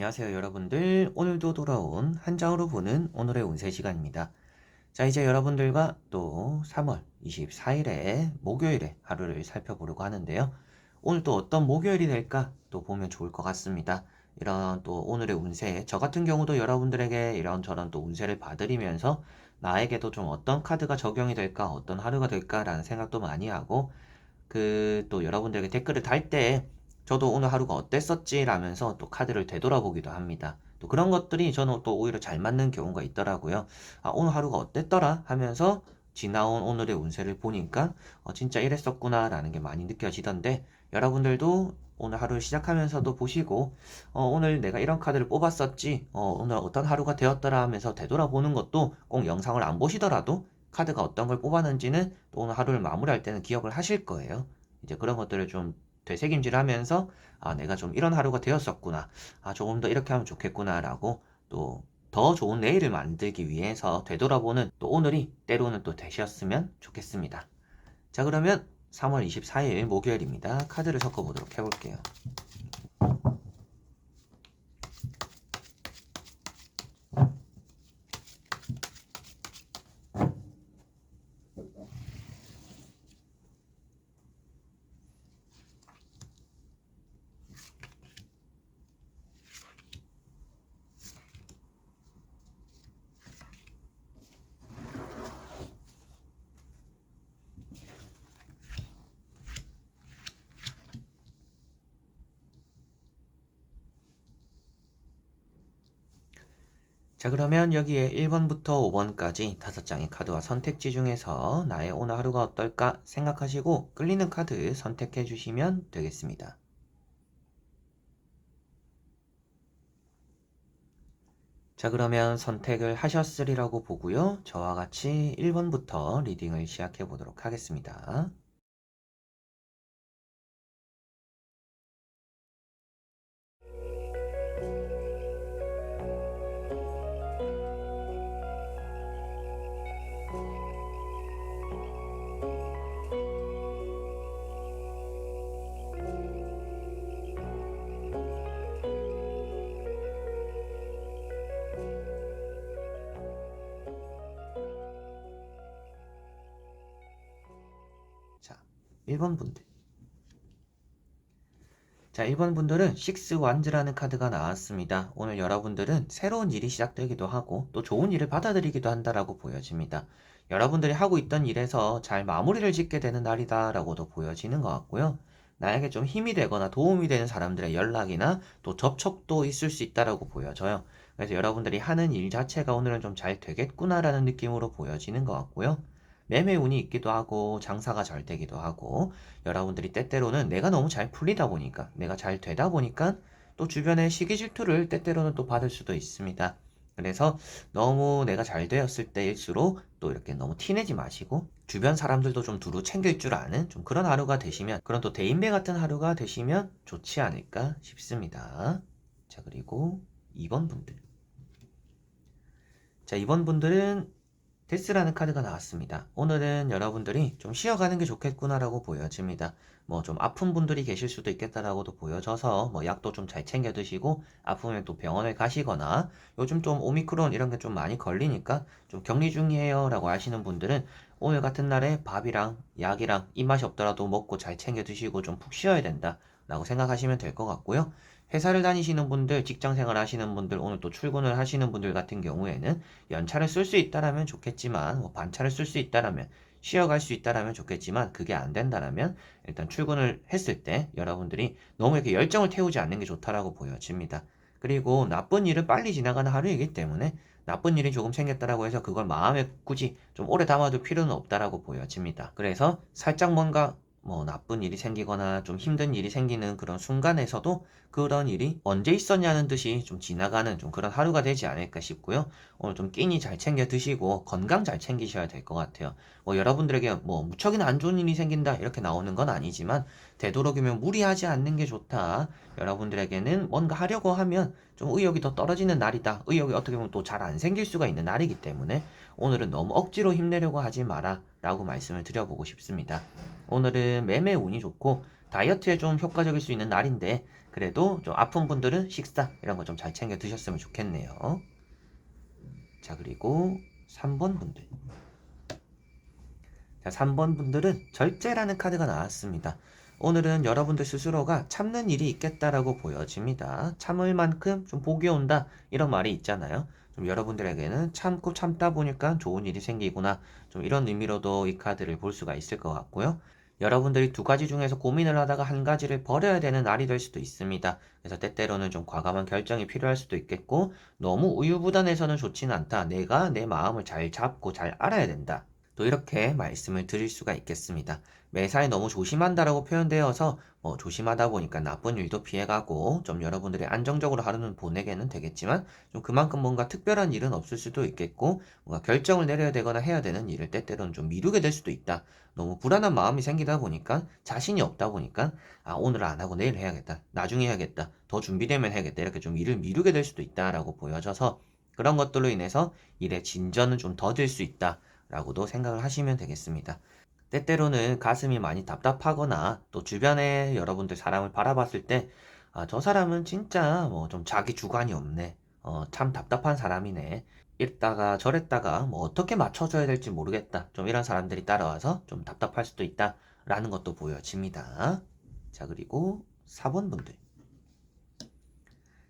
안녕하세요 여러분들. 오늘도 돌아온 한 장으로 보는 오늘의 운세 시간입니다. 자, 이제 여러분들과 또 3월 24일에 목요일에 하루를 살펴보려고 하는데요. 오늘 또 어떤 목요일이 될까 또 보면 좋을 것 같습니다. 이런 또 오늘의 운세, 저 같은 경우도 여러분들에게 이런저런 또 운세를 봐드리면서 나에게도 좀 어떤 카드가 적용이 될까, 어떤 하루가 될까라는 생각도 많이 하고, 또 여러분들에게 댓글을 달 때 저도 오늘 하루가 어땠었지 라면서 또 카드를 되돌아보기도 합니다. 또 그런 것들이 저는 또 오히려 잘 맞는 경우가 있더라고요. 아, 오늘 하루가 어땠더라 하면서 지나온 오늘의 운세를 보니까 진짜 이랬었구나 라는 게 많이 느껴지던데, 여러분들도 오늘 하루를 시작하면서도 보시고 오늘 내가 이런 카드를 뽑았었지, 오늘 어떤 하루가 되었더라 하면서 되돌아보는 것도, 꼭 영상을 안 보시더라도 카드가 어떤 걸 뽑았는지는 또 오늘 하루를 마무리할 때는 기억을 하실 거예요. 이제 그런 것들을 좀 되새김질 하면서, 아, 내가 좀 이런 하루가 되었었구나. 아, 조금 더 이렇게 하면 좋겠구나. 라고 또 더 좋은 내일을 만들기 위해서 되돌아보는 또 오늘이 때로는 또 되셨으면 좋겠습니다. 자, 그러면 3월 24일 목요일입니다. 카드를 섞어보도록 해볼게요. 자, 그러면 여기에 1번부터 5번까지 5장의 카드와 선택지 중에서 나의 오늘 하루가 어떨까 생각하시고 끌리는 카드 선택해 주시면 되겠습니다. 자, 그러면 선택을 하셨으리라고 보고요. 저와 같이 1번부터 리딩을 시작해 보도록 하겠습니다. 자, 1번 분들. 자, 1번 분들은 식스 완즈라는 카드가 나왔습니다. 오늘 여러분들은 새로운 일이 시작되기도 하고 또 좋은 일을 받아들이기도 한다라고 보여집니다. 여러분들이 하고 있던 일에서 잘 마무리를 짓게 되는 날이다라고도 보여지는 것 같고요. 나에게 좀 힘이 되거나 도움이 되는 사람들의 연락이나 또 접촉도 있을 수 있다라고 보여져요. 그래서 여러분들이 하는 일 자체가 오늘은 좀 잘 되겠구나라는 느낌으로 보여지는 것 같고요. 매매 운이 있기도 하고 장사가 잘 되기도 하고, 여러분들이 때때로는 내가 너무 잘 풀리다 보니까, 내가 잘 되다 보니까 또 주변의 시기 질투를 때때로는 또 받을 수도 있습니다. 그래서 너무 내가 잘 되었을 때일수록 또 이렇게 너무 티내지 마시고 주변 사람들도 좀 두루 챙길 줄 아는 좀 그런 하루가 되시면, 그런 또 대인배 같은 하루가 되시면 좋지 않을까 싶습니다. 자, 그리고 2번 분들. 자, 2번 분들은 데스라는 카드가 나왔습니다. 오늘은 여러분들이 좀 쉬어가는 게 좋겠구나라고 보여집니다. 뭐 좀 아픈 분들이 계실 수도 있겠다라고도 보여져서 뭐 약도 좀 잘 챙겨 드시고, 아프면 또 병원을 가시거나, 요즘 좀 오미크론 이런 게 좀 많이 걸리니까 좀 격리 중이에요 라고 하시는 분들은 오늘 같은 날에 밥이랑 약이랑 입맛이 없더라도 먹고 잘 챙겨 드시고 좀 푹 쉬어야 된다 라고 생각하시면 될 것 같고요. 회사를 다니시는 분들, 직장 생활 하시는 분들, 오늘 또 출근을 하시는 분들 같은 경우에는 연차를 쓸 수 있다라면 좋겠지만, 뭐 반차를 쓸 수 있다라면, 쉬어갈 수 있다라면 좋겠지만, 그게 안 된다라면 일단 출근을 했을 때 여러분들이 너무 이렇게 열정을 태우지 않는 게 좋다라고 보여집니다. 그리고 나쁜 일은 빨리 지나가는 하루이기 때문에 나쁜 일이 조금 생겼다라고 해서 그걸 마음에 굳이 좀 오래 담아둘 필요는 없다라고 보여집니다. 그래서 살짝 뭔가 뭐 나쁜 일이 생기거나 좀 힘든 일이 생기는 그런 순간에서도 그런 일이 언제 있었냐는 듯이 좀 지나가는 좀 그런 하루가 되지 않을까 싶고요. 오늘 좀 끼니 잘 챙겨 드시고 건강 잘 챙기셔야 될 것 같아요. 뭐 여러분들에게 뭐 무척이나 안 좋은 일이 생긴다 이렇게 나오는 건 아니지만, 되도록이면 무리하지 않는 게 좋다. 여러분들에게는 뭔가 하려고 하면 좀 의욕이 더 떨어지는 날이다. 의욕이 어떻게 보면 또 잘 안 생길 수가 있는 날이기 때문에 오늘은 너무 억지로 힘내려고 하지 마라 라고 말씀을 드려보고 싶습니다. 오늘은 매매 운이 좋고 다이어트에 좀 효과적일 수 있는 날인데, 그래도 좀 아픈 분들은 식사 이런 거 좀 잘 챙겨 드셨으면 좋겠네요. 자, 그리고 3번 분들. 자, 3번 분들은 절제라는 카드가 나왔습니다. 오늘은 여러분들 스스로가 참는 일이 있겠다라고 보여집니다. 참을 만큼 좀 복이 온다 이런 말이 있잖아요. 좀 여러분들에게는 참고 참다 보니까 좋은 일이 생기구나. 좀 이런 의미로도 이 카드를 볼 수가 있을 것 같고요. 여러분들이 두 가지 중에서 고민을 하다가 한 가지를 버려야 되는 날이 될 수도 있습니다. 그래서 때때로는 좀 과감한 결정이 필요할 수도 있겠고, 너무 우유부단해서는 좋지는 않다. 내가 내 마음을 잘 잡고 잘 알아야 된다. 또 이렇게 말씀을 드릴 수가 있겠습니다. 매사에 너무 조심한다라고 표현되어서 조심하다 보니까 나쁜 일도 피해가고 좀 여러분들이 안정적으로 하루는 보내게는 되겠지만 좀 그만큼 뭔가 특별한 일은 없을 수도 있겠고 뭔가 결정을 내려야 되거나 해야 되는 일을 때때로는 좀 미루게 될 수도 있다. 너무 불안한 마음이 생기다 보니까 자신이 없다 보니까 오늘 안 하고 내일 해야겠다. 나중에 해야겠다. 더 준비되면 해야겠다. 이렇게 좀 일을 미루게 될 수도 있다라고 보여져서 그런 것들로 인해서 일의 진전은 좀 더딜 수 있다. 라고도 생각을 하시면 되겠습니다. 때때로는 가슴이 많이 답답하거나 또 주변에 여러분들 사람을 바라봤을 때, 저 사람은 진짜 뭐 좀 자기 주관이 없네. 참 답답한 사람이네. 이랬다가 저랬다가 뭐 어떻게 맞춰줘야 될지 모르겠다. 좀 이런 사람들이 따라와서 좀 답답할 수도 있다. 라는 것도 보여집니다. 자, 그리고 4번 분들.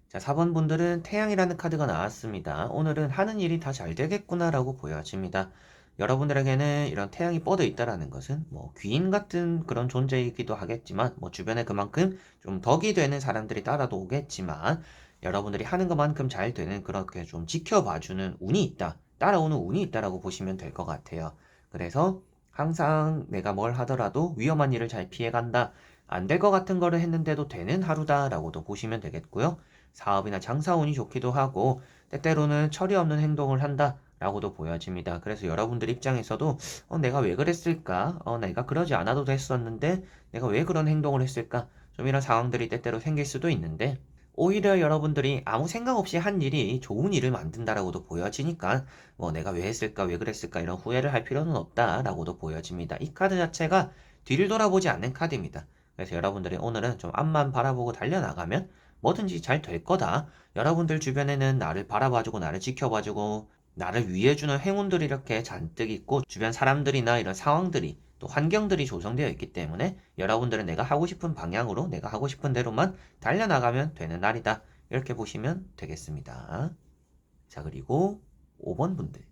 자, 4번 분들은 태양이라는 카드가 나왔습니다. 오늘은 하는 일이 다 잘 되겠구나라고 보여집니다. 여러분들에게는 이런 태양이 뻗어 있다라는 것은 뭐 귀인 같은 그런 존재이기도 하겠지만 뭐 주변에 그만큼 좀 덕이 되는 사람들이 따라도 오겠지만 여러분들이 하는 것만큼 잘 되는 그렇게 좀 지켜봐주는 운이 있다. 따라오는 운이 있다라고 보시면 될 것 같아요. 그래서 항상 내가 뭘 하더라도 위험한 일을 잘 피해간다. 안 될 것 같은 거를 했는데도 되는 하루다라고도 보시면 되겠고요. 사업이나 장사 운이 좋기도 하고 때때로는 철이 없는 행동을 한다. 라고도 보여집니다. 그래서 여러분들 입장에서도 내가 왜 그랬을까? 내가 그러지 않아도 됐었는데 내가 왜 그런 행동을 했을까? 좀 이런 상황들이 때때로 생길 수도 있는데 오히려 여러분들이 아무 생각 없이 한 일이 좋은 일을 만든다라고도 보여지니까 뭐 내가 왜 했을까? 왜 그랬을까? 이런 후회를 할 필요는 없다라고도 보여집니다. 이 카드 자체가 뒤를 돌아보지 않는 카드입니다. 그래서 여러분들이 오늘은 좀 앞만 바라보고 달려나가면 뭐든지 잘 될 거다. 여러분들 주변에는 나를 바라봐주고 나를 지켜봐주고 나를 위해주는 행운들이 이렇게 잔뜩 있고 주변 사람들이나 이런 상황들이 또 환경들이 조성되어 있기 때문에 여러분들은 내가 하고 싶은 방향으로 내가 하고 싶은 대로만 달려나가면 되는 날이다. 이렇게 보시면 되겠습니다. 자, 그리고 5번 분들.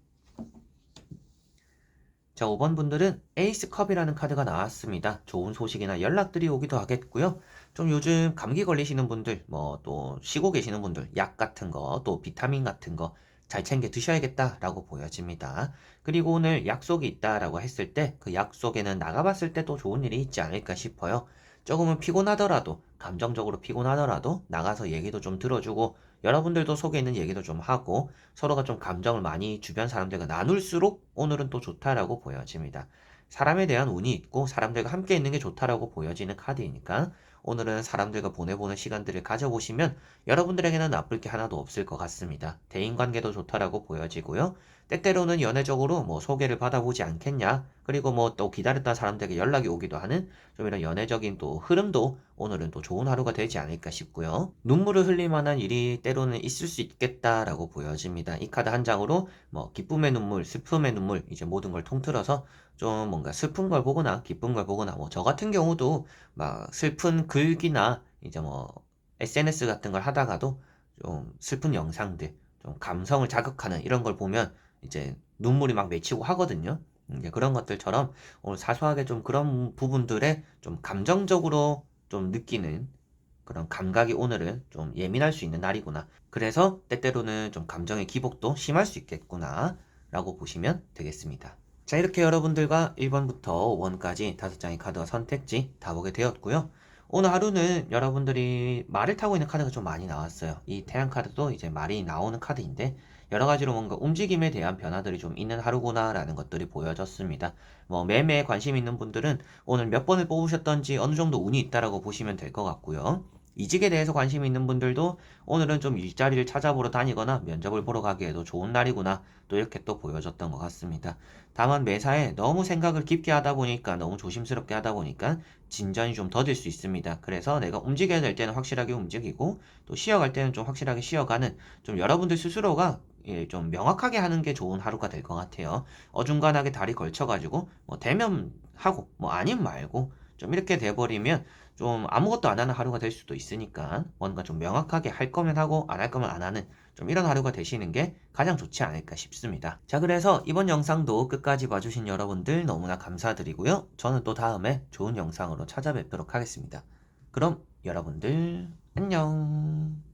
자, 5번 분들은 에이스 컵이라는 카드가 나왔습니다. 좋은 소식이나 연락들이 오기도 하겠고요. 좀 요즘 감기 걸리시는 분들, 뭐 또 쉬고 계시는 분들, 약 같은 거, 또 비타민 같은 거 잘 챙겨 드셔야겠다라고 보여집니다. 그리고 오늘 약속이 있다라고 했을 때 그 약속에는 나가봤을 때 또 좋은 일이 있지 않을까 싶어요. 조금은 피곤하더라도, 감정적으로 피곤하더라도 나가서 얘기도 좀 들어주고 여러분들도 속에 있는 얘기도 좀 하고 서로가 좀 감정을 많이 주변 사람들과 나눌수록 오늘은 또 좋다라고 보여집니다. 사람에 대한 운이 있고 사람들과 함께 있는 게 좋다라고 보여지는 카드이니까 오늘은 사람들과 보내보는 시간들을 가져보시면 여러분들에게는 나쁠 게 하나도 없을 것 같습니다. 대인관계도 좋다라고 보여지고요. 때때로는 연애적으로 뭐 소개를 받아보지 않겠냐? 그리고 뭐 또 기다렸던 사람들에게 연락이 오기도 하는 좀 이런 연애적인 또 흐름도 오늘은 또 좋은 하루가 되지 않을까 싶고요. 눈물을 흘릴 만한 일이 때로는 있을 수 있겠다라고 보여집니다. 이 카드 한 장으로 뭐 기쁨의 눈물, 슬픔의 눈물 이제 모든 걸 통틀어서 좀 뭔가 슬픈 걸 보거나 기쁜 걸 보거나 뭐 저 같은 경우도 막 슬픈 글귀나 이제 뭐 SNS 같은 걸 하다가도 좀 슬픈 영상들, 좀 감성을 자극하는 이런 걸 보면 이제 눈물이 막 맺히고 하거든요. 이제 그런 것들처럼 오늘 사소하게 좀 그런 부분들에 좀 감정적으로 좀 느끼는 그런 감각이 오늘은 좀 예민할 수 있는 날이구나. 그래서 때때로는 좀 감정의 기복도 심할 수 있겠구나. 라고 보시면 되겠습니다. 자, 이렇게 여러분들과 1번부터 5번까지 5장의 카드와 선택지 다 보게 되었고요. 오늘 하루는 여러분들이 말을 타고 있는 카드가 좀 많이 나왔어요. 이 태양 카드도 이제 말이 나오는 카드인데 여러 가지로 뭔가 움직임에 대한 변화들이 좀 있는 하루구나라는 것들이 보여졌습니다. 뭐 매매에 관심 있는 분들은 오늘 몇 번을 뽑으셨던지 어느 정도 운이 있다라고 보시면 될 것 같고요. 이직에 대해서 관심 있는 분들도 오늘은 좀 일자리를 찾아보러 다니거나 면접을 보러 가기에도 좋은 날이구나. 또 이렇게 또 보여줬던 것 같습니다. 다만 매사에 너무 생각을 깊게 하다 보니까 너무 조심스럽게 하다 보니까 진전이 좀 더딜 수 있습니다. 그래서 내가 움직여야 될 때는 확실하게 움직이고 또 쉬어갈 때는 좀 확실하게 쉬어가는 좀 여러분들 스스로가 좀 명확하게 하는 게 좋은 하루가 될 것 같아요. 어중간하게 다리 걸쳐가지고 뭐 되면 하고 뭐 아님 말고 좀 이렇게 돼버리면 좀 아무것도 안 하는 하루가 될 수도 있으니까 뭔가 좀 명확하게 할 거면 하고 안 할 거면 안 하는 좀 이런 하루가 되시는 게 가장 좋지 않을까 싶습니다. 자, 그래서 이번 영상도 끝까지 봐주신 여러분들 너무나 감사드리고요. 저는 또 다음에 좋은 영상으로 찾아뵙도록 하겠습니다. 그럼 여러분들 안녕.